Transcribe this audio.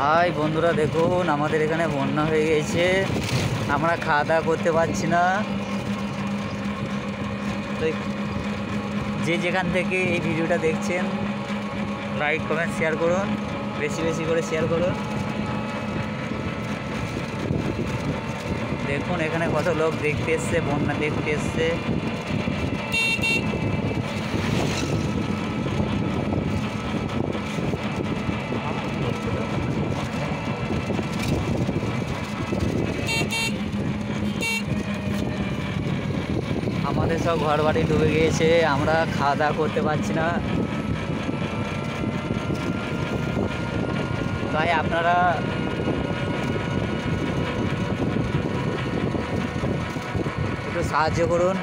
High বন্ধুরা, দেখুন আমাদের এখানে বন্যা হয়ে গেছে। আমরা খাওয়া দাওয়া করতে পারছি না। তো যে যেখান থেকে এই ভিডিওটা দেখছেন, লাইক কমেন্ট শেয়ার করুন, বেশি বেশি করে শেয়ার করুন। দেখুন এখানে কত লোক দেখতে এসছে, বন্যা দেখতে এসছে। আমাদের সব ঘর বাড়ি ডুবে গিয়েছে, আমরা খাওয়া দাওয়া করতে পারছি না। তাই আপনারা একটু সাহায্য করুন।